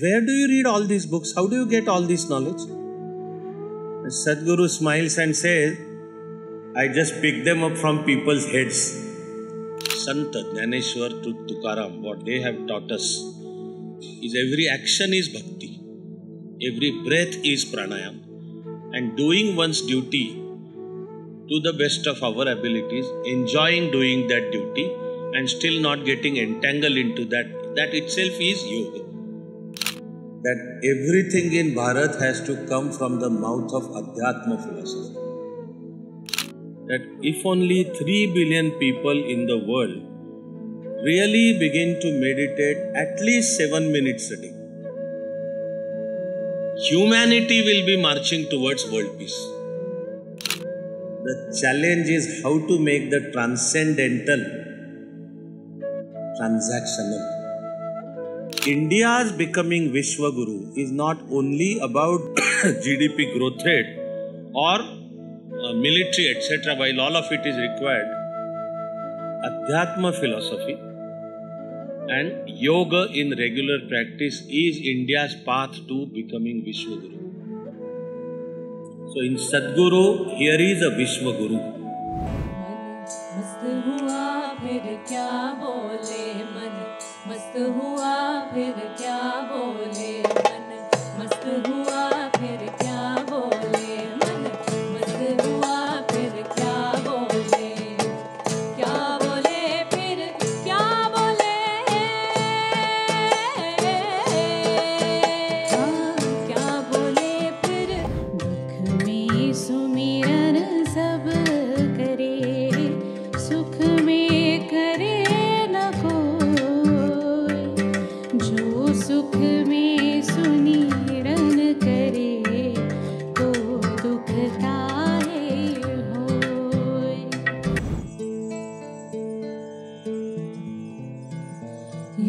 Where do you read all these books? How do you get all this knowledge? Sadhguru smiles and says, I just pick them up from people's heads. Sant, Jnaneshwar, Tukaram, what they have taught us is every action is bhakti, every breath is pranayam, and doing one's duty to the best of our abilities, enjoying doing that duty and still not getting entangled into that itself is yoga. That everything in Bharat has to come from the mouth of Adhyatma philosophy. That if only 3 billion people in the world really begin to meditate at least 7 minutes a day, humanity will be marching towards world peace. The challenge is how to make the transcendental transactional. India's becoming Vishwaguru is not only about GDP growth rate or military, etc., while all of it is required. Adhyatma philosophy and yoga in regular practice is India's path to becoming Vishwaguru. So in Sadhguru, here is a Vishwaguru. मस्त हुआ फिर क्या बोले मन, मस्त हुआ फिर क्या बोले मन, मस्त हुआ फिर क्या बोले मन, मस्त हुआ फिर क्या बोले फिर क्या बोले, क्या बोले फिर। दुख में सुमिरन सब करे, सुख में करे न कोई, जो सुख में सुमिरन करे तो दुख काहे होय।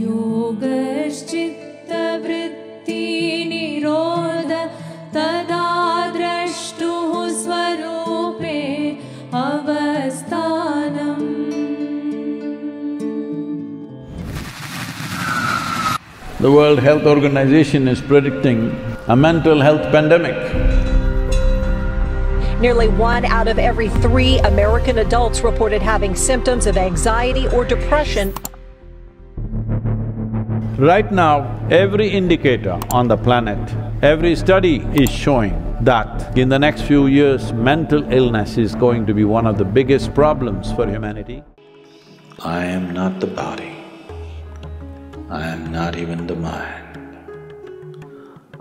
योगश्चित्तवृत्ति निरोध तदा द्रष्टुः स्वरूपे अवस्थानम्। The World Health Organization is predicting a mental health pandemic. Nearly 1 out of every 3 American adults reported having symptoms of anxiety or depression. Right now, every indicator on the planet, every study is showing that in the next few years, mental illness is going to be one of the biggest problems for humanity. I am not the body. I am not even the mind.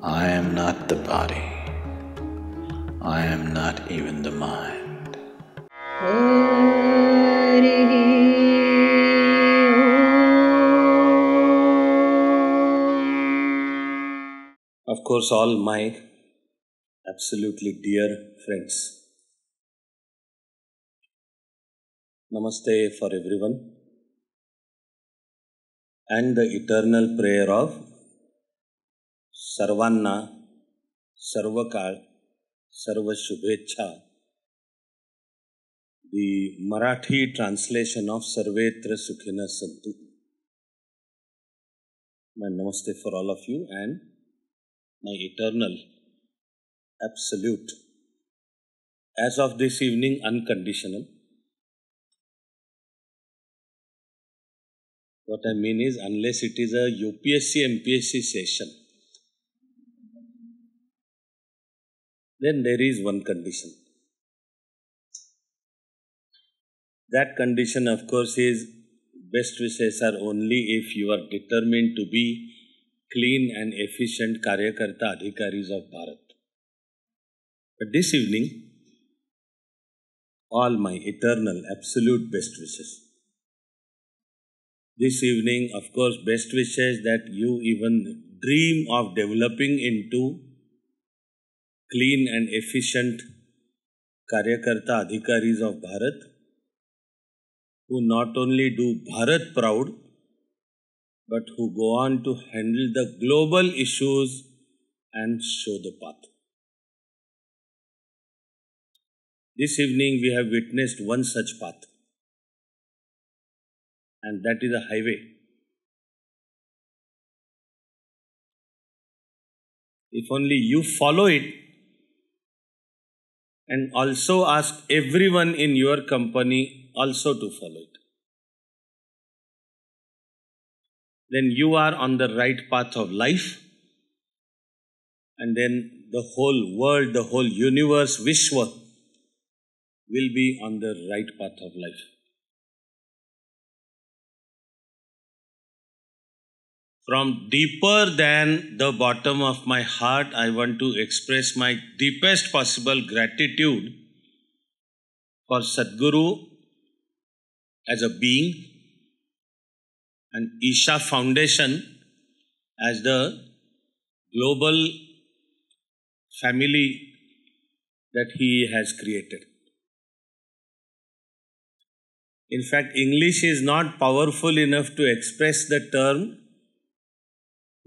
I am not the body. I am not even the mind. Of course, all my absolutely dear friends, Namaste for everyone, and the eternal prayer of Sarvanna, Sarvakal, Sarva Shubhecha, the Marathi translation of Sarvetra Sukhina Santu. My Namaste for all of you and my eternal, absolute, as of this evening, unconditional. What I mean is, unless it is a UPSC, MPSC session, then there is one condition. That condition, of course, is best wishes are only if you are determined to be clean and efficient Karyakarta Adhikaris of Bharat. But this evening, all my eternal, absolute best wishes. This evening, of course, best wishes that you even dream of developing into clean and efficient Karyakarta Adhikaris of Bharat, who not only do Bharat proud, but who go on to handle the global issues and show the path. This evening we have witnessed one such path, and that is a highway. If only you follow it and also ask everyone in your company also to follow it, then you are on the right path of life, and then the whole world, the whole universe, Vishwa, will be on the right path of life. From deeper than the bottom of my heart, I want to express my deepest possible gratitude for Sadhguru as a being and Isha Foundation as the global family that he has created. In fact, English is not powerful enough to express the term.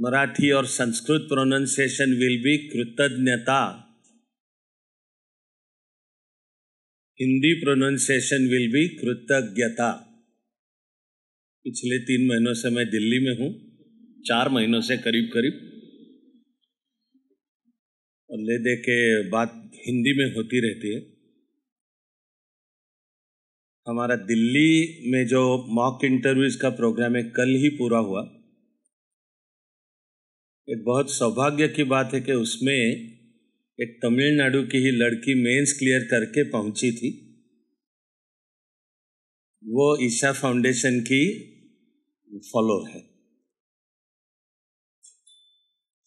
Marathi or Sanskrit pronunciation will be Krutadnyata. Hindi pronunciation will be Krutagyata. पिछले 3 महीनों से मैं दिल्ली में हूँ, 4 महीनों से करीब करीब, और ले दे के बात हिंदी में होती रहती है। हमारा दिल्ली में जो मॉक इंटरव्यूज का प्रोग्राम है, कल ही पूरा हुआ। एक बहुत सौभाग्य की बात है कि उसमें एक तमिलनाडु की ही लड़की मेंस क्लियर करके पहुंची थी। वो ईशा फाउंडेशन की फॉलोअर है।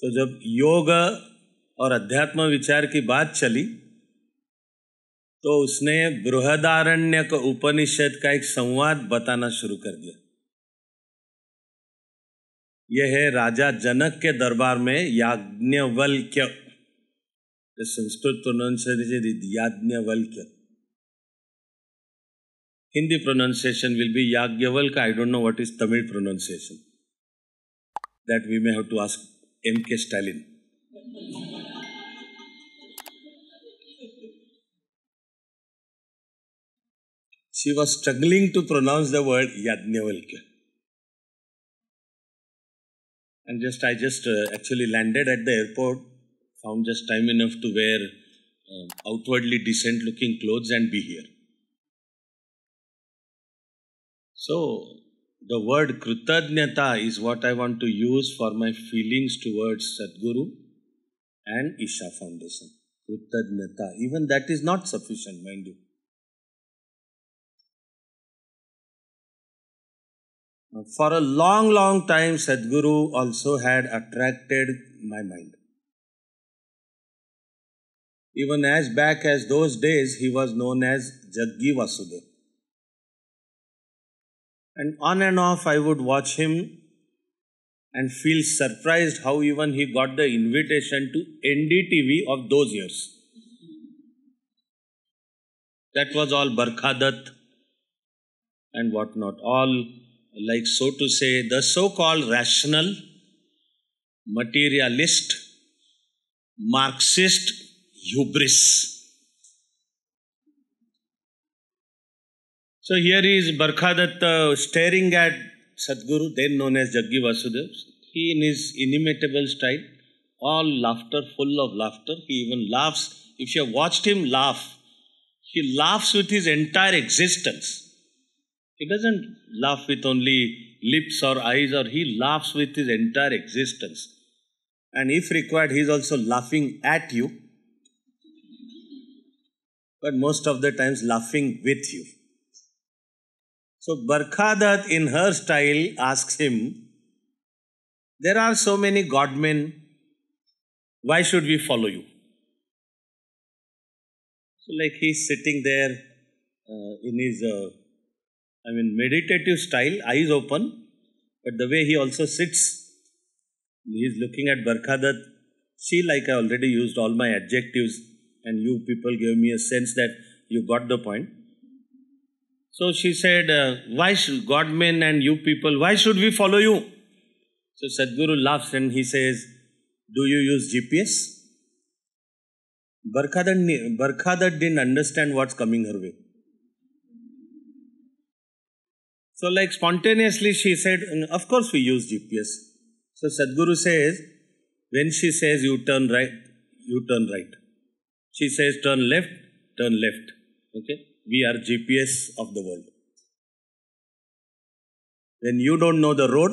तो जब योग और अध्यात्म विचार की बात चली तो उसने बृहदारण्यक उपनिषद का एक संवाद बताना शुरू कर दिया। यह है राजा जनक के दरबार में Yajnavalkya, Sanskrit pronunciation Yajnavalkya, Hindi pronunciation will be Yagyavalka. I don't know what is Tamil pronunciation. That we may have to ask M.K. Stalin. She was struggling to pronounce the word Yajnavalkya. And I just actually landed at the airport, found just time enough to wear outwardly decent looking clothes and be here. So, the word Krutadnyata is what I want to use for my feelings towards Sadhguru and Isha Foundation. Krutadnyata. Even that is not sufficient, mind you. For a long, long time, Sadhguru also had attracted my mind. Even as back as those days, he was known as Jaggi Vasudev. And off, I would watch him and feel surprised how even he got the invitation to NDTV of those years. That was all Barkhadat and whatnot, all like so to say the so-called rational, materialist, Marxist hubris. So here is Barkhadat staring at Sadhguru, then known as Jaggi Vasudev. He in his inimitable style, all laughter, full of laughter. He even laughs. If you have watched him laugh, he laughs with his entire existence. He doesn't laugh with only lips or eyes, or he laughs with his entire existence. And if required, he is also laughing at you, but most of the times laughing with you. So Barkhadat in her style asks him, there are so many godmen, why should we follow you? So like he's sitting there in his meditative style, eyes open, but the way he also sits, he's looking at Barkhadat. She, like I already used all my adjectives and you people gave me a sense that you got the point. So she said, why should Godmen and you people, why should we follow you? So Sadhguru laughs and he says, do you use GPS? Barkhadat didn't understand what's coming her way. So like spontaneously she said, of course we use GPS. So Sadhguru says, When she says you turn right, you turn right. She says turn left, turn left. Okay? We are GPS of the world. When you don't know the road,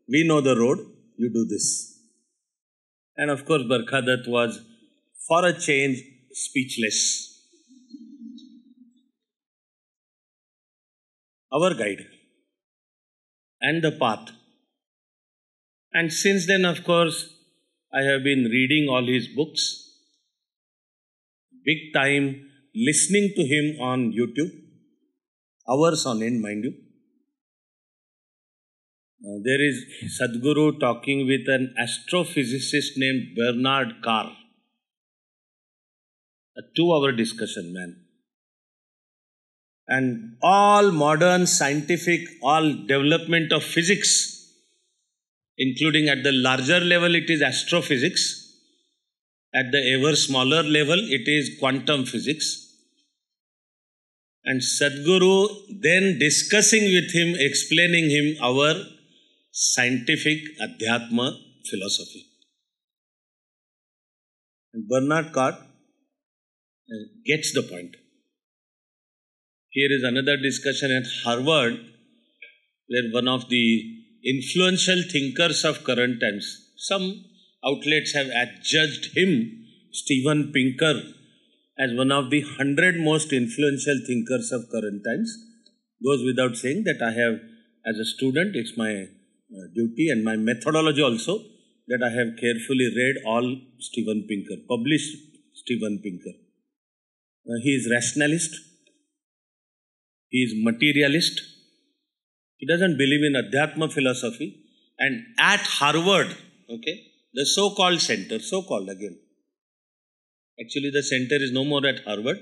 we know the road, you do this. And of course, Barkha was, for a change, speechless. Our guide and the path. And since then, of course, I have been reading all his books, big time listening to him on YouTube, hours on end, mind you. There is Sadhguru talking with an astrophysicist named Bernard Carr. A 2-hour discussion, man. And all modern scientific, all development of physics, including at the larger level it is astrophysics, at the ever smaller level it is quantum physics. And Sadhguru then discussing with him, explaining him our scientific Adhyatma philosophy. And Bernard Carr gets the point. Here is another discussion at Harvard, where one of the influential thinkers of current times, some outlets have adjudged him, Steven Pinker, as one of the 100 most influential thinkers of current times. Goes without saying that I have, as a student, it's my duty and my methodology also, that I have carefully read all Steven Pinker, published Steven Pinker. He is rationalist. He is materialist. He doesn't believe in Adhyatma philosophy. And at Harvard, okay, the so-called center, so-called again. Actually, the center is no more at Harvard.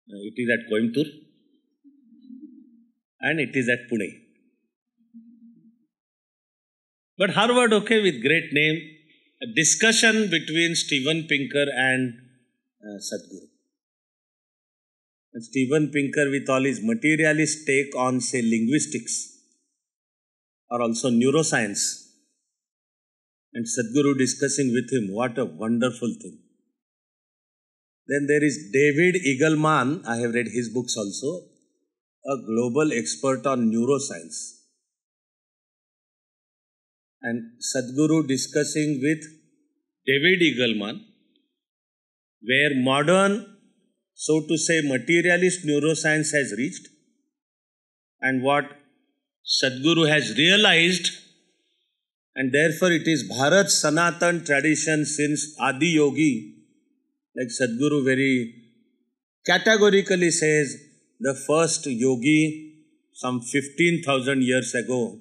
It is at Coimbatore. And it is at Pune. But Harvard, okay, with great name, a discussion between Steven Pinker and Sadhguru. And Steven Pinker, with all his materialist take on, say, linguistics or also neuroscience, and Sadhguru discussing with him, what a wonderful thing. Then there is David Eagleman, I have read his books also, a global expert on neuroscience. And Sadhguru discussing with David Eagleman, where modern, so to say, materialist neuroscience has reached, and what Sadhguru has realized, and therefore it is Bharat Sanatan tradition since Adi Yogi, like Sadhguru very categorically says, the first yogi some 15,000 years ago,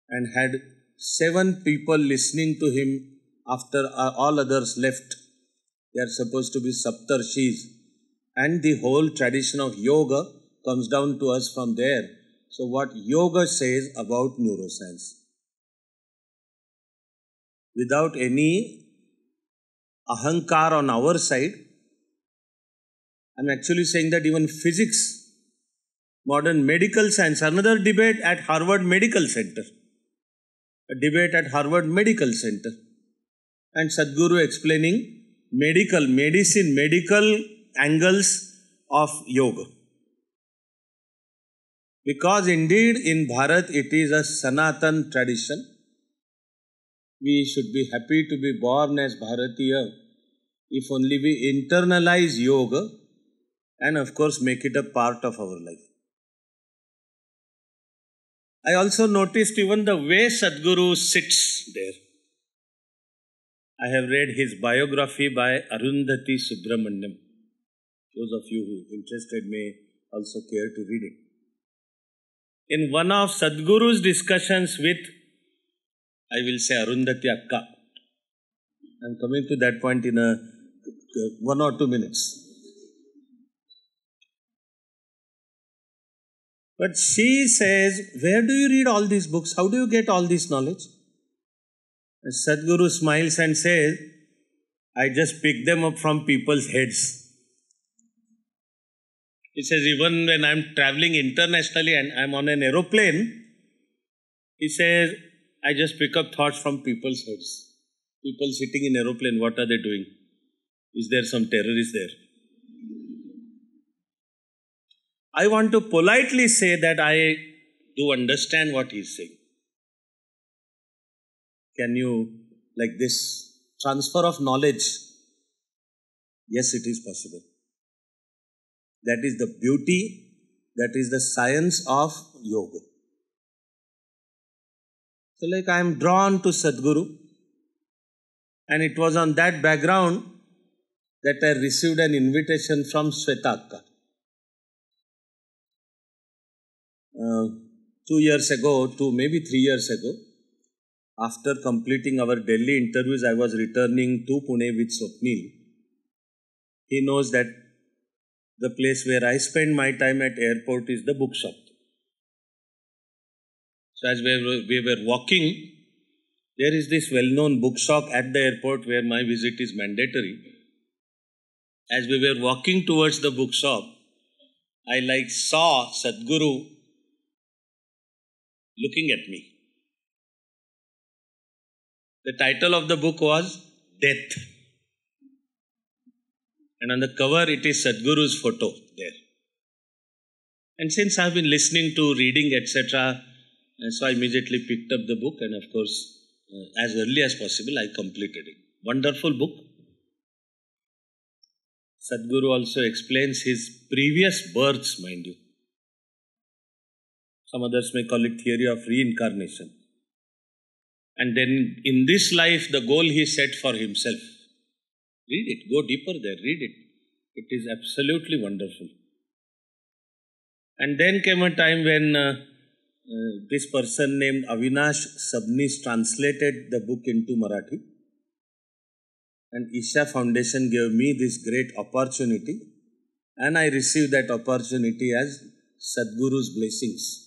and had 7 people listening to him after all others left. They are supposed to be Saptarshis. And the whole tradition of yoga comes down to us from there. So what yoga says about neuroscience. Without any ahankar on our side, I am actually saying that even physics, modern medical science, another debate at Harvard Medical Center. A debate at Harvard Medical Center. And Sadhguru explaining medical angles of yoga. Because indeed in Bharat it is a Sanatan tradition. We should be happy to be born as Bharatiya if only we internalize yoga and of course make it a part of our life. I also noticed even the way Sadhguru sits there. I have read his biography by Arundhati Subramaniam. Those of you who are interested may also care to read it. In one of Sadhguru's discussions with, I will say, Arundhati Akka, I am coming to that point in 1 or 2 minutes. But she says, where do you read all these books? How do you get all this knowledge? And Sadhguru smiles and says, I just pick them up from people's heads. He says, even when I am traveling internationally and I am on an aeroplane, he says, I just pick up thoughts from people's heads. People sitting in aeroplane, what are they doing? Is there some terrorist there? I want to politely say that I do understand what he is saying. Can you, like this, transfer of knowledge? Yes, it is possible. That is the beauty, that is the science of yoga. So like I am drawn to Sadhguru, and it was on that background that I received an invitation from Shweta. 2 years ago, maybe 3 years ago, after completing our Delhi interviews, I was returning to Pune with Swapnil. He knows that the place where I spend my time at airport is the bookshop. So as we were walking, there is this well-known bookshop at the airport where my visit is mandatory. As we were walking towards the bookshop, I saw Sadhguru looking at me. The title of the book was Death. And on the cover it is Sadhguru's photo there. And since I have been listening to reading etc., so I immediately picked up the book and of course as early as possible I completed it. Wonderful book. Sadhguru also explains his previous births, mind you. Some others may call it theory of reincarnation. And then in this life, the goal he set for himself. Read it, go deeper there, read it. It is absolutely wonderful. And then came a time when this person named Avinash Sabnis translated the book into Marathi. And Isha Foundation gave me this great opportunity. And I received that opportunity as Sadhguru's blessings.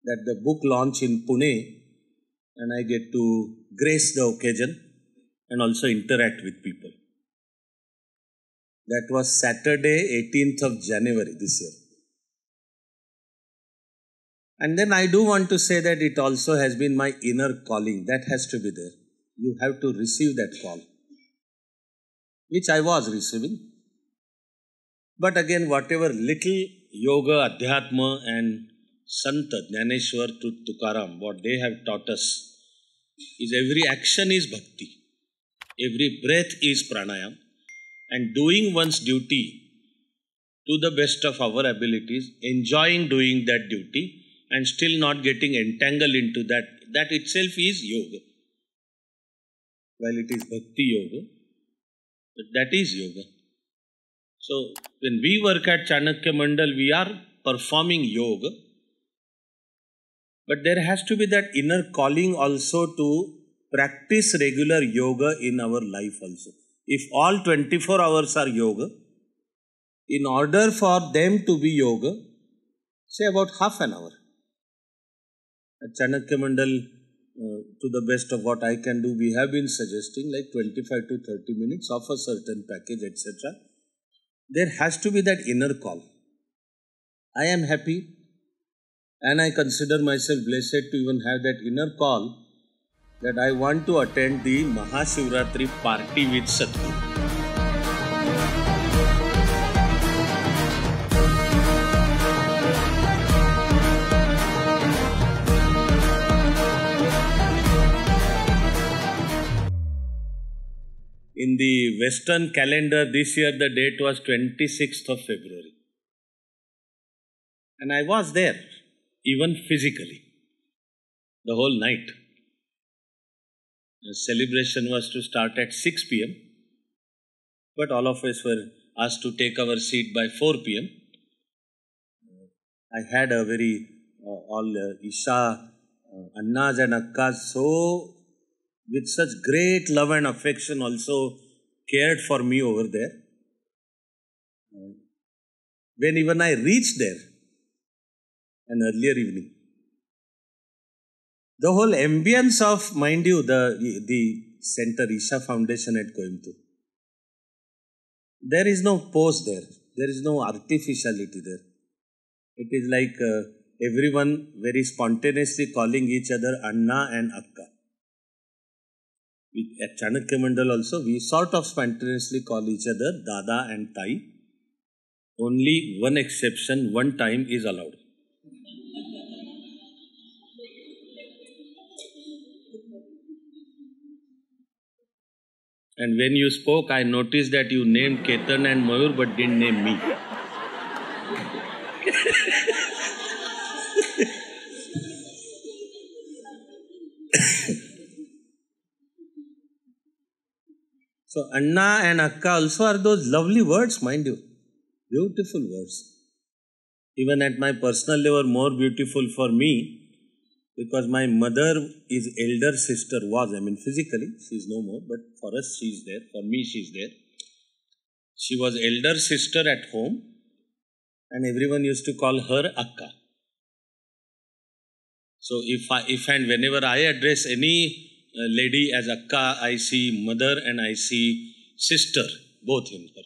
That the book launch in Pune and I get to grace the occasion and also interact with people. That was Saturday, 18th of January this year. And then I do want to say that it also has been my inner calling. That has to be there. You have to receive that call, which I was receiving. But again, whatever little yoga, adhyatma and Santa, Jnaneshwar to Tukaram, what they have taught us is every action is bhakti, every breath is pranayam, and doing one's duty to the best of our abilities, enjoying doing that duty and still not getting entangled into that, that itself is yoga. While it is bhakti yoga, but that is yoga. So when we work at Chanakya Mandal, we are performing yoga. But there has to be that inner calling also to practice regular yoga in our life also. If all 24 hours are yoga, in order for them to be yoga, say about half an hour. At Chanakya Mandal, to the best of what I can do, we have been suggesting like 25 to 30 minutes of a certain package, etc. There has to be that inner call. I am happy. And I consider myself blessed to even have that inner call that I want to attend the Mahashivratri party with Sadhguru. In the Western calendar, this year the date was 26th of February. And I was there. Even physically, the whole night. The celebration was to start at 6 p.m. But all of us were asked to take our seat by 4 p.m. I had a very, Isha, Annas and Akkas, so with such great love and affection also cared for me over there. When even I reached there, an earlier evening, the whole ambience of, mind you, the center, Isha Foundation at Coimbatore, there is no pose there. There is no artificiality there. It is like everyone very spontaneously calling each other Anna and Akka. At Chanakya Mandal also, we sort of spontaneously call each other Dada and Tai. Only one exception, one time is allowed. And when you spoke, I noticed that you named Ketan and Mayur but didn't name me. So, Anna and Akka also are those lovely words, mind you. Beautiful words. Even at my personal level, more beautiful for me, because my mother is elder sister, physically, she is no more, but for us she is there, for me she is there. She was elder sister at home and everyone used to call her Akka. So if and whenever I address any lady as Akka, I see mother and I see sister, both in her.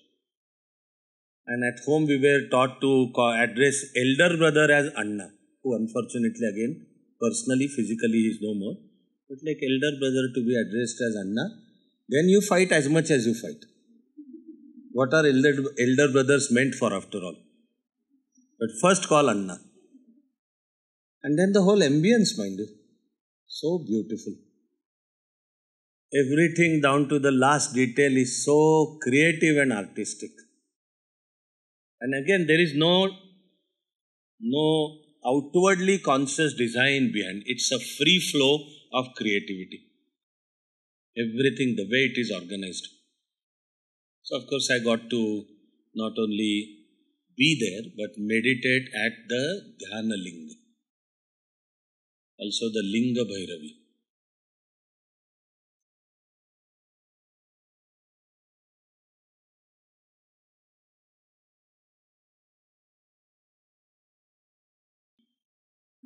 And at home we were taught to address elder brother as Anna, who unfortunately again, personally, physically he is no more. But like elder brother to be addressed as Anna, then you fight as much as you fight. What are elder brothers meant for after all? But first call Anna. And then the whole ambience, mind you, so beautiful. Everything down to the last detail is so creative and artistic. And again, there is no outwardly conscious design behind. It's a free flow of creativity. Everything the way it is organized. So of course I got to not only be there but meditate at the Dhyana Linga. Also the Linga Bhairavi.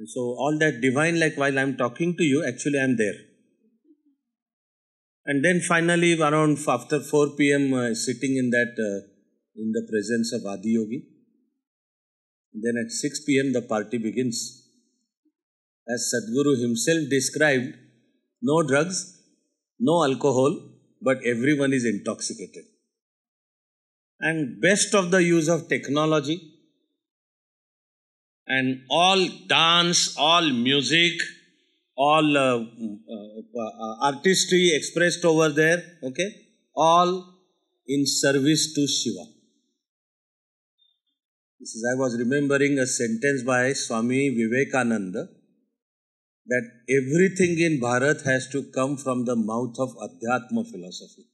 So all that divine, like while I am talking to you, actually I am there. And then finally around after 4 p.m. Sitting in that, in the presence of Adi Yogi. Then at 6 p.m. the party begins. As Sadhguru himself described, no drugs, no alcohol, but everyone is intoxicated. And best of the use of technology, and all dance, all music, all artistry expressed over there, okay, all in service to Shiva. This is, I was remembering a sentence by Swami Vivekananda, that everything in Bharat has to come from the mouth of Adhyatma philosophy.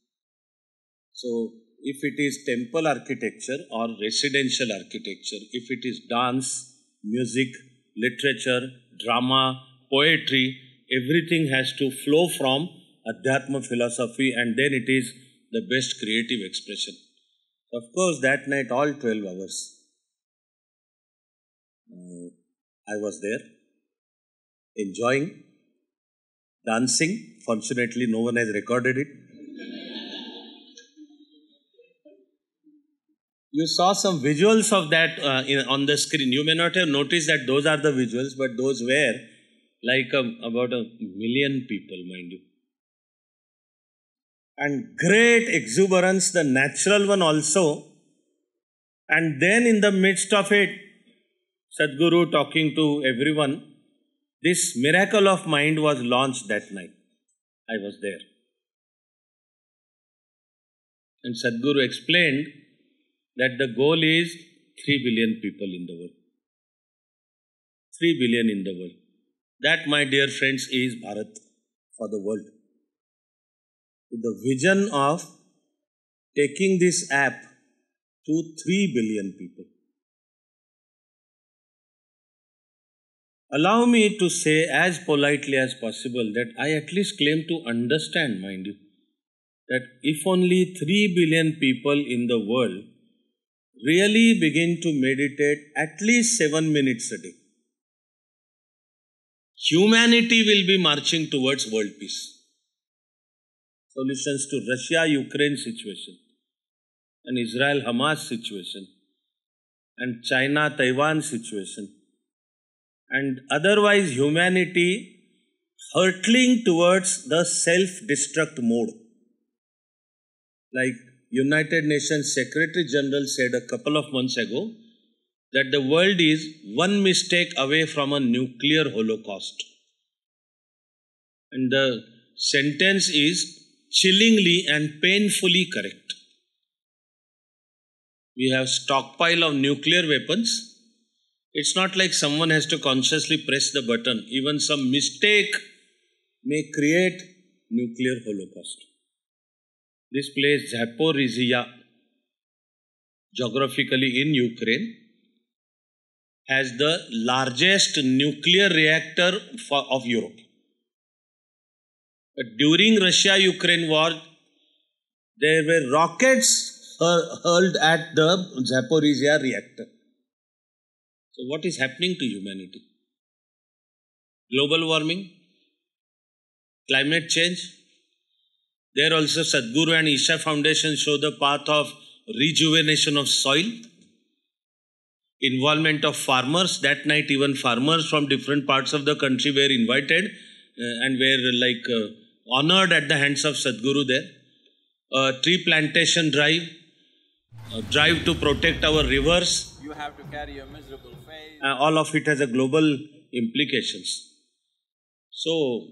So, if it is temple architecture or residential architecture, if it is dance, music, literature, drama, poetry, everything has to flow from Adhyatma philosophy, and then it is the best creative expression. Of course, that night, all 12 hours, I was there, enjoying, dancing. Fortunately, no one has recorded it. You saw some visuals of that on the screen. You may not have noticed that those are the visuals, but those were like about 1 million people, mind you. And great exuberance, the natural one also. And then in the midst of it, Sadhguru talking to everyone, this miracle of mind was launched that night. I was there. And Sadhguru explained that the goal is 3 billion people in the world. 3 billion in the world. That, my dear friends, is Bharat for the world. With the vision of taking this app to 3 billion people. Allow me to say as politely as possible that I at least claim to understand, mind you, that if only 3 billion people in the world really begin to meditate at least 7 minutes a day, humanity will be marching towards world peace. Solutions to Russia-Ukraine situation, and Israel-Hamas situation, and China-Taiwan situation, and otherwise humanity hurtling towards the self-destruct mode. Like United Nations Secretary General said a couple of months ago that the world is one mistake away from a nuclear holocaust. And the sentence is chillingly and painfully correct. We have stockpile of nuclear weapons. It's not like someone has to consciously press the button. Even some mistake may create nuclear holocaust. This place Zaporizhia, geographically in Ukraine, has the largest nuclear reactor of Europe. But during Russia-Ukraine war, there were rockets hurled at the Zaporizhia reactor. So what is happening to humanity? Global warming? Climate change? There also Sadhguru and Isha Foundation show the path of rejuvenation of soil, involvement of farmers. That night even farmers from different parts of the country were invited and were honored at the hands of Sadhguru there. Tree plantation drive, drive to protect our rivers. You have to carry a miserable face. All of it has a global implications. So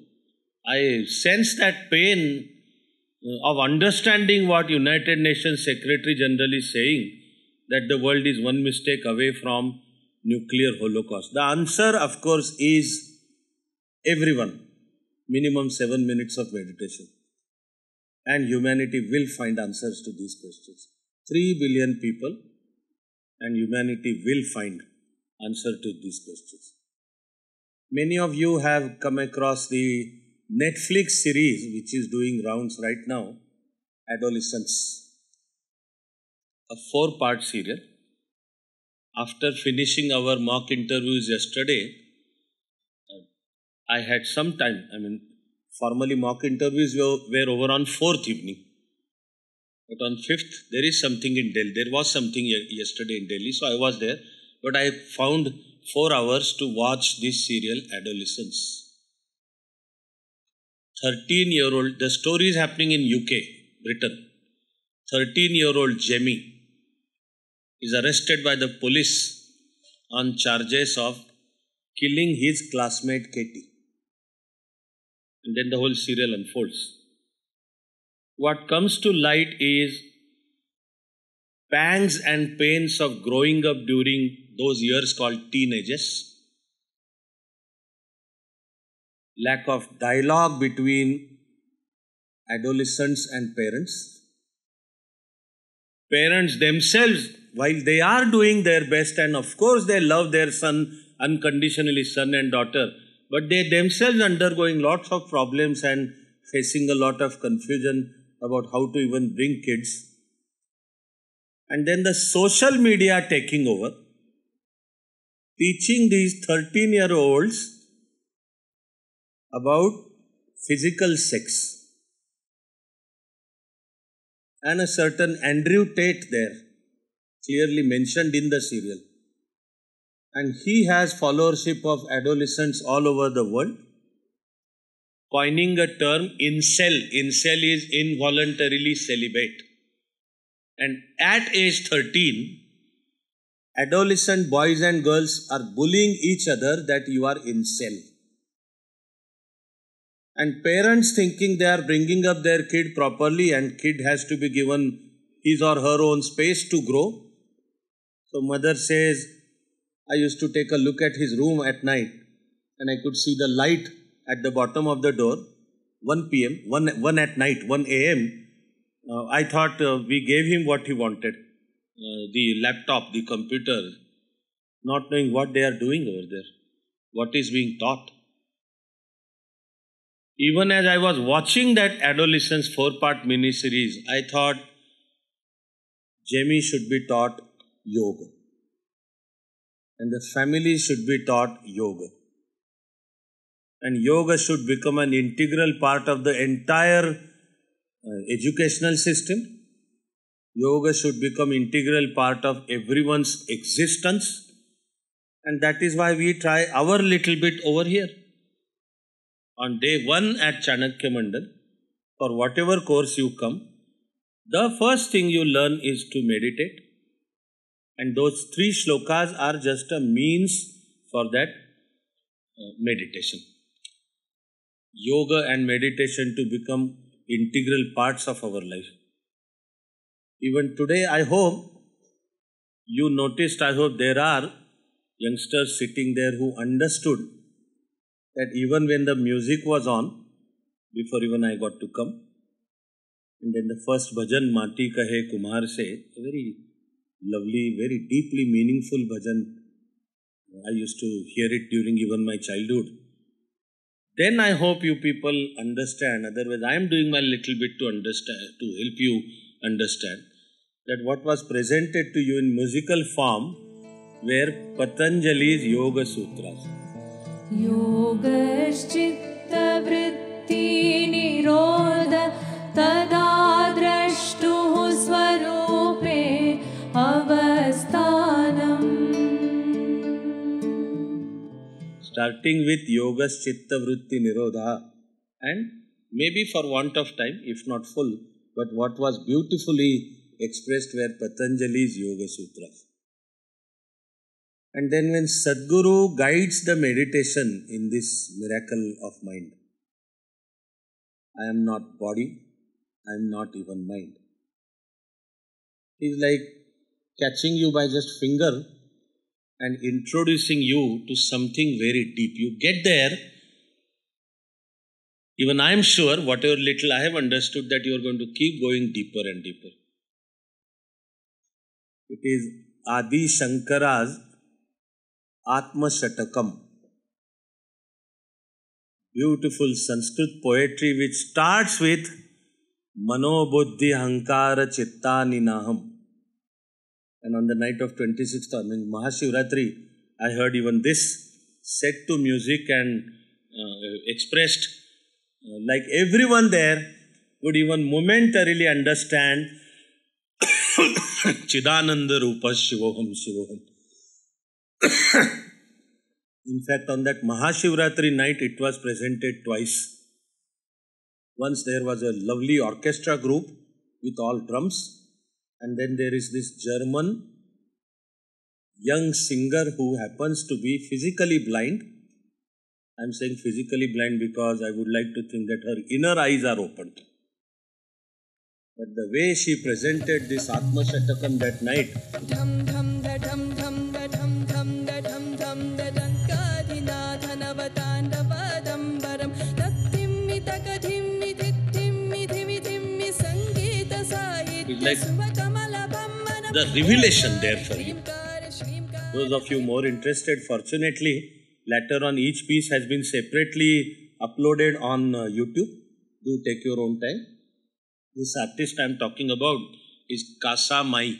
I sense that pain of understanding what United Nations Secretary General is saying, that the world is one mistake away from nuclear holocaust. The answer, of course, is everyone. Minimum 7 minutes of meditation. And humanity will find answers to these questions. 3 billion people and humanity will find answer to these questions. Many of you have come across the Netflix series which is doing rounds right now, Adolescence. A 4-part serial. After finishing our mock interviews yesterday, I had some time. Formally mock interviews were over on 4th evening. But on 5th, there is something in Delhi. There was something yesterday in Delhi, so I was there. But I found 4 hours to watch this serial, Adolescence. 13-year-old, the story is happening in UK, Britain. 13-year-old Jamie is arrested by the police on charges of killing his classmate Katie. And then the whole serial unfolds. What comes to light is pangs and pains of growing up during those years called teenagers. Lack of dialogue between adolescents and parents. Parents themselves, while they are doing their best and of course they love their son unconditionally, son and daughter, but they themselves undergoing lots of problems and facing a lot of confusion about how to even bring kids. And then the social media taking over, teaching these 13-year-olds about physical sex. And a certain Andrew Tate there, clearly mentioned in the serial. And he has followership of adolescents all over the world, coining a term incel. Incel is involuntarily celibate. And at age 13, adolescent boys and girls are bullying each other that you are incel. And parents thinking they are bringing up their kid properly and kid has to be given his or her own space to grow. So mother says, I used to take a look at his room at night and I could see the light at the bottom of the door, 1 p.m., 1 at night, 1 a.m. I thought we gave him what he wanted, the laptop, the computer, not knowing what they are doing over there, what is being taught. Even as I was watching that Adolescence 4-part mini-series, I thought Jamie should be taught yoga. And the family should be taught yoga. And yoga should become an integral part of the entire educational system. Yoga should become integral part of everyone's existence. And that is why we try our little bit over here. on day 1 at Chanakya Mandal, for whatever course you come, the first thing you learn is to meditate. And those 3 shlokas are just a means for that meditation. Yoga and meditation to become integral parts of our life. Even today, I hope you noticed, I hope there are youngsters sitting there who understood that even when the music was on, before even I got to come, and then the first bhajan, Mati Kahe Kumar Se, a very lovely, very deeply meaningful bhajan. I used to hear it during even my childhood. Then I hope you people understand, otherwise I am doing my little bit to understand, to help you understand that what was presented to you in musical form were Patanjali's Yoga Sutras. Yogaschitta vritti nirodha tadadrashtuh swarupe avasthanam. Starting with Yoga's Chitta Vritti Nirodha, and maybe for want of time, if not full, but what was beautifully expressed were Patanjali's Yoga Sutras. And then when Sadhguru guides the meditation in this miracle of mind, I am not body, I am not even mind. He is like catching you by just finger and introducing you to something very deep. You get there, even I am sure, whatever little I have understood, that you are going to keep going deeper and deeper. It is Adi Shankara's Atma Shatakam, beautiful Sanskrit poetry which starts with Mano Buddhi Hankara Chitta Ninaham. And on the night of 26th, I mean Mahashivratri, I heard even this set to music and expressed like everyone there would even momentarily understand Chidananda Rupa Shivoham Shivoham. In fact, on that Mahashivratri night, it was presented twice. Once there was a lovely orchestra group with all drums, and then there is this German young singer who happens to be physically blind. I am saying physically blind because I would like to think that her inner eyes are opened. But the way she presented this Atma Shatakam that night, it's like the revelation there for you. Those of you more interested, fortunately, later on each piece has been separately uploaded on YouTube. Do take your own time. This artist I am talking about is Kasa Mai.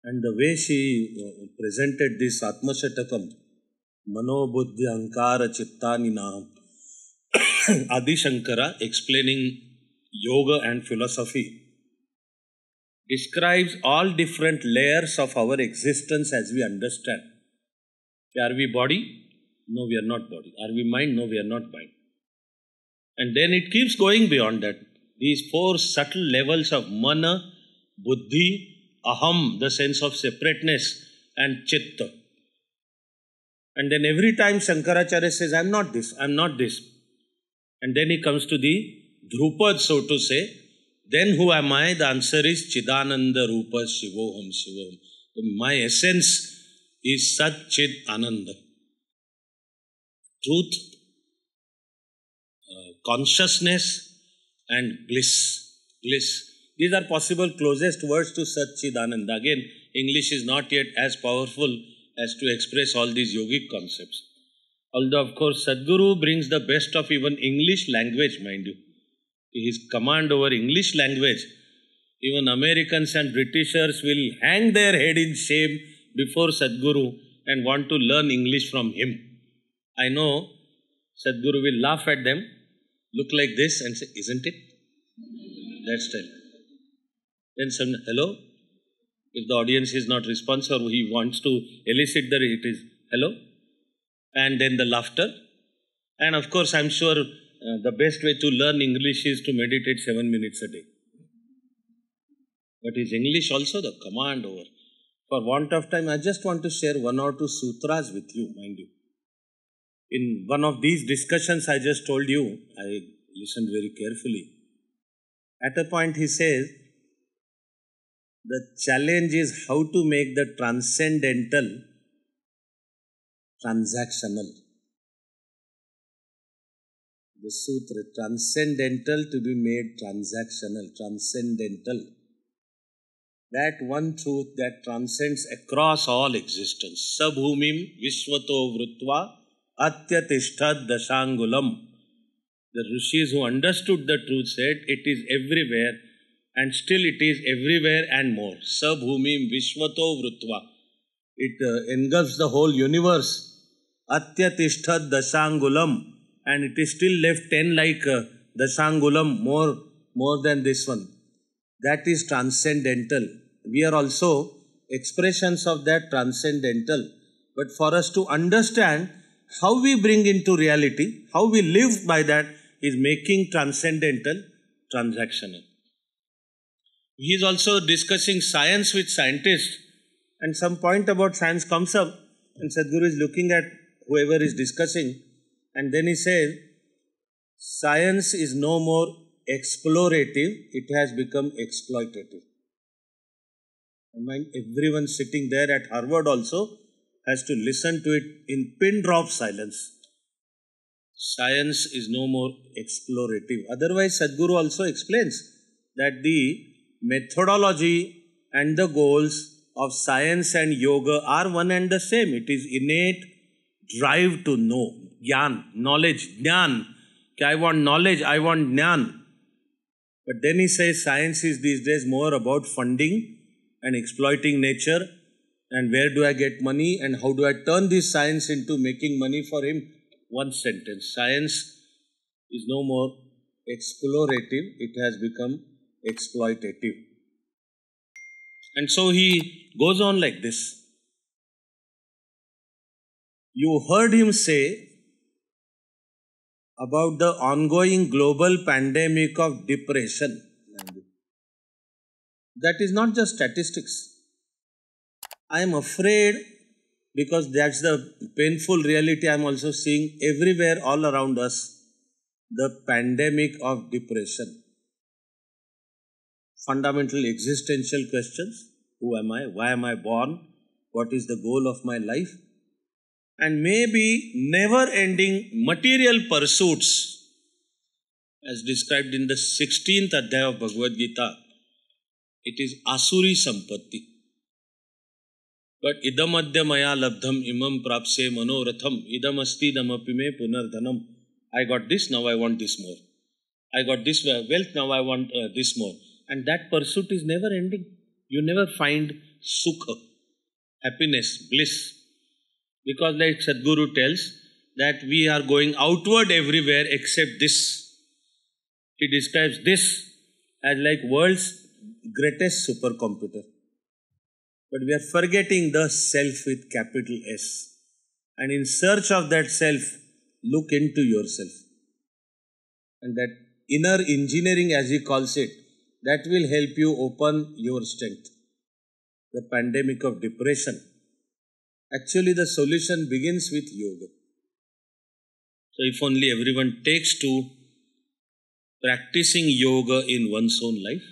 And the way she presented this Atma Shatakam, Mano Buddhi Ankara Chitta Ninaham, Adi Shankara explaining yoga and philosophy, describes all different layers of our existence as we understand. Are we body? No, we are not body. Are we mind? No, we are not mind. And then it keeps going beyond that. These 4 subtle levels of mana, buddhi, aham, the sense of separateness, and chitta. And then every time Shankaracharya says, I am not this, I am not this. And then he comes to the Dhrupad, so to say. Then who am I? The answer is Chidananda Rupa Shivoham Shivoham. My essence is Sat Chid Ananda. Truth, consciousness, and bliss. Bliss. These are possible closest words to Sat Chid Ananda. Again, English is not yet as powerful as to express all these yogic concepts. Although, of course, Sadhguru brings the best of even English language, mind you. His command over English language, even Americans and Britishers will hang their head in shame before Sadhguru and want to learn English from him. I know Sadhguru will laugh at them, look like this and say, isn't it? That style. Then someone, hello? If the audience is not responsive or he wants to elicit the, it is, hello? And then the laughter. And of course, I'm sure the best way to learn English is to meditate 7 minutes a day. But is English also the command over? For want of time, I just want to share one or two sutras with you, mind you. In one of these discussions I just told you, I listened very carefully. At a point he says, the challenge is how to make the transcendental transactional. The sutra, transcendental to be made transactional, transcendental. That one truth that transcends across all existence. Sabhumim vishvato vrutva atyatishthad dashangulam. The rishis who understood the truth said, it is everywhere and still it is everywhere and more. Sabhumim vishvato vrutva. It engulfs the whole universe. Atyatishthad dashangulam. And it is still left 10 like dashangulam, more than this one. That is transcendental. We are also expressions of that transcendental. But for us to understand how we bring into reality, how we live by that, is making transcendental transactional. He is also discussing science with scientists, and some point about science comes up, and Sadhguru is looking at whoever is discussing, and then he says, science is no more explorative, it has become exploitative. I mind everyone sitting there at Harvard also has to listen to it in pin drop silence. Science is no more explorative. Otherwise, Sadhguru also explains that the methodology and the goals of science and yoga are one and the same. It is innate drive to know, gyan, knowledge, jnana. I want knowledge, I want jnana. But then he says science is these days more about funding and exploiting nature, and where do I get money and how do I turn this science into making money for him. One sentence. Science is no more explorative, it has become exploitative. And so he goes on like this. You heard him say about the ongoing global pandemic of depression. That is not just statistics. I am afraid, because that's the painful reality I am also seeing everywhere all around us, the pandemic of depression. Fundamental existential questions. Who am I? Why am I born? What is the goal of my life? And maybe never-ending material pursuits, as described in the 16th Adhyaya of Bhagavad Gita. It is Asuri Sampatti. But idam adya maya labdham imam prapse manoratham idam asti damapi me punardhanam. I got this, now I want this more. I got this wealth, now I want this more. And that pursuit is never ending. You never find sukha, happiness, bliss. Because like Sadhguru tells, that we are going outward everywhere except this. He describes this as like world's greatest supercomputer. But we are forgetting the self with capital S. And in search of that self, look into yourself. And that inner engineering, as he calls it, that will help you open your strength. The pandemic of depression. Actually, the solution begins with yoga. So if only everyone takes to practicing yoga in one's own life,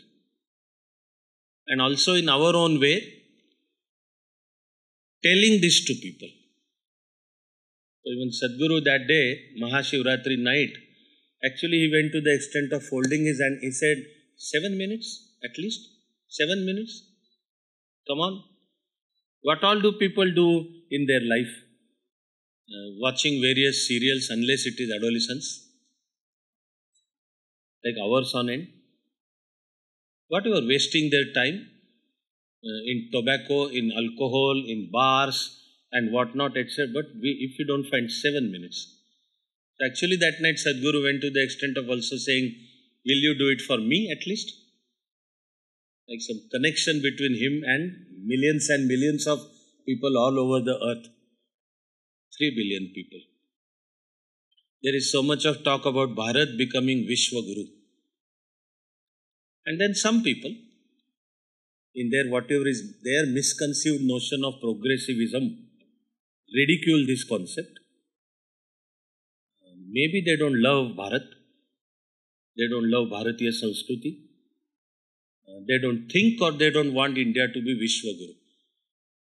and also in our own way, telling this to people. So even Sadhguru that day, Mahashivratri night, actually he went to the extent of folding his hand. He said, 7 minutes at least, 7 minutes. Come on. What all do people do in their life? Watching various serials, unless it is adolescence, like hours on end. Whatever, wasting their time in tobacco, in alcohol, in bars and whatnot, etc. But if you don't find 7 minutes. Actually that night Sadhguru went to the extent of also saying, will you do it for me at least? Like some connection between him and millions of people all over the earth. 3 billion people. There is so much of talk about Bharat becoming Vishwa Guru. And then some people, in their whatever is their misconceived notion of progressivism, ridicule this concept. Maybe they don't love Bharat. They don't love Bharatiya Sanskruti. They don't think or they don't want India to be Vishwa Guru.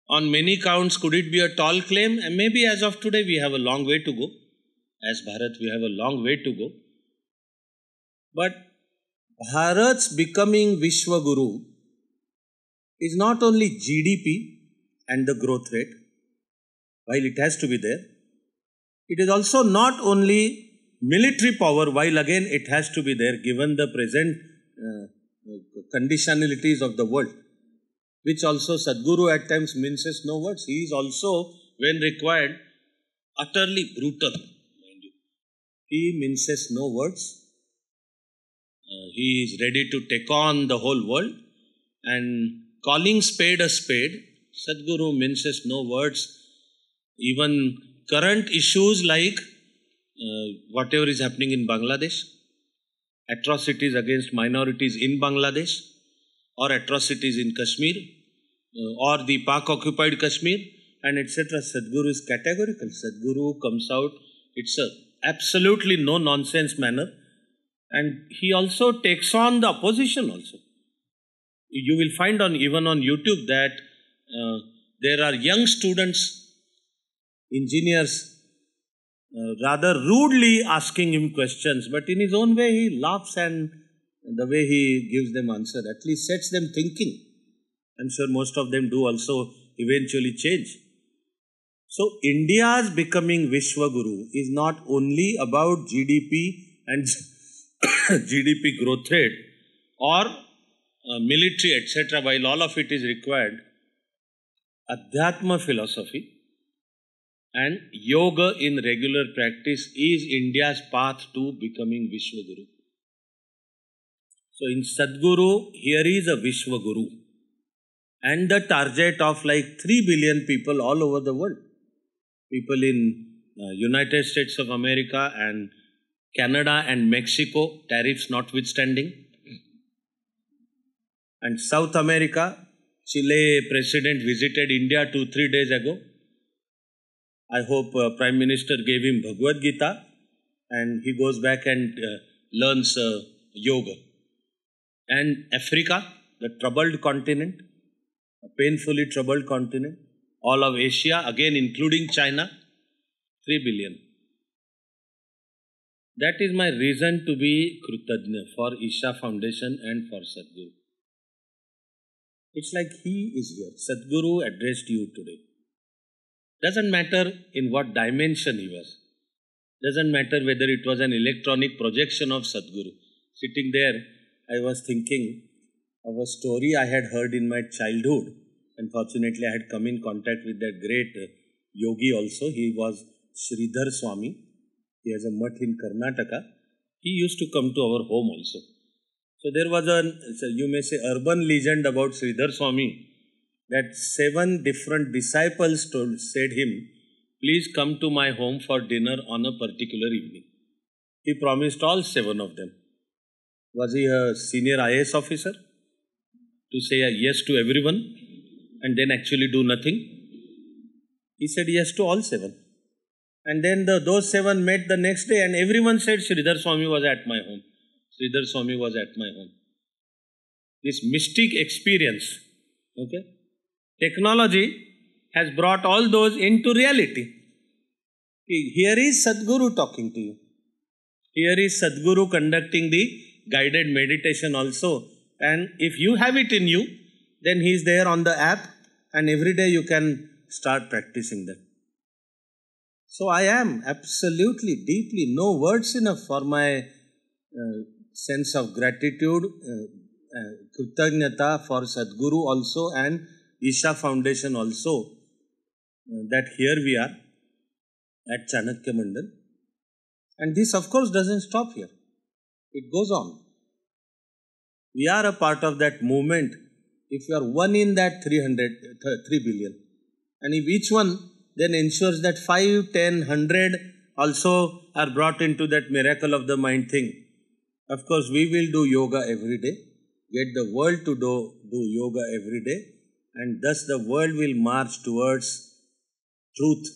On many counts, could it be a tall claim? And maybe as of today, we have a long way to go. As Bharat, we have a long way to go. But Bharat's becoming Vishwa Guru is not only GDP and the growth rate, while it has to be there. It is also not only military power, while again it has to be there given the present conditionalities of the world, which also Sadhguru at times minces no words. He is also, when required, utterly brutal, mind you. He minces no words. He is ready to take on the whole world, and calling spade a spade, Sadhguru minces no words. Even current issues like whatever is happening in Bangladesh, atrocities against minorities in Bangladesh, or atrocities in Kashmir, or the Pak-occupied Kashmir, and etc. Sadhguru is categorical. Sadhguru comes out, it's a absolutely no-nonsense manner, and he also takes on the opposition also. You will find even on YouTube that there are young students, engineers, rather rudely asking him questions, but in his own way he laughs, and the way he gives them answer at least sets them thinking. I'm sure most of them do also eventually change. So India's becoming Vishwa Guru is not only about GDP and GDP growth rate or military, etc., while all of it is required. Adhyatma philosophy and yoga in regular practice is India's path to becoming Vishwa Guru. So in Sadhguru, here is a Vishwa Guru and the target of like 3 billion people all over the world. People in United States of America and Canada and Mexico, tariffs notwithstanding. And South America, Chile president visited India 2-3 days ago. I hope Prime Minister gave him Bhagavad Gita and he goes back and learns yoga. And Africa, the troubled continent, a painfully troubled continent, all of Asia, again including China, 3 billion. That is my reason to be Kritagna for Isha Foundation and for Sadhguru. It's like he is here. Sadhguru addressed you today. Doesn't matter in what dimension he was. Doesn't matter whether it was an electronic projection of Sadhguru. Sitting there, I was thinking of a story I had heard in my childhood. Unfortunately, I had come in contact with that great yogi also. He was Sridhar Swami. He has a mutt in Karnataka. He used to come to our home also. So there was you may say, urban legend about Sridhar Swami, that 7 different disciples said him, please come to my home for dinner on a particular evening. He promised all 7 of them. Was he a senior IAS officer to say a yes to everyone and then actually do nothing? He said yes to all 7. And then those 7 met the next day and everyone said Sridhar Swami was at my home. Sridhar Swami was at my home. This mystic experience, okay? Technology has brought all those into reality. Here is Sadhguru talking to you. Here is Sadhguru conducting the guided meditation also. And if you have it in you, then he is there on the app and every day you can start practicing that. So I am absolutely, deeply, no words enough for my sense of gratitude, Kritagnyata for Sadhguru also and Isha Foundation also, that here we are at Chanakya Mandal. And this of course doesn't stop here. It goes on. We are a part of that movement. If you are one in that 3 billion, and if each one then ensures that 5, 10, 100 also are brought into that miracle of the mind thing. Of course, we will do yoga every day, get the world to do yoga every day, and thus the world will march towards truth,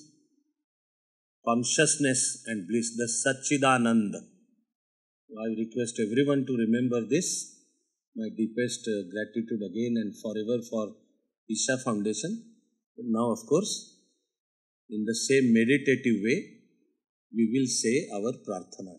consciousness and bliss, the Satchidananda. I request everyone to remember this. My deepest gratitude again and forever for Isha Foundation. But now, of course, in the same meditative way, we will say our prarthana.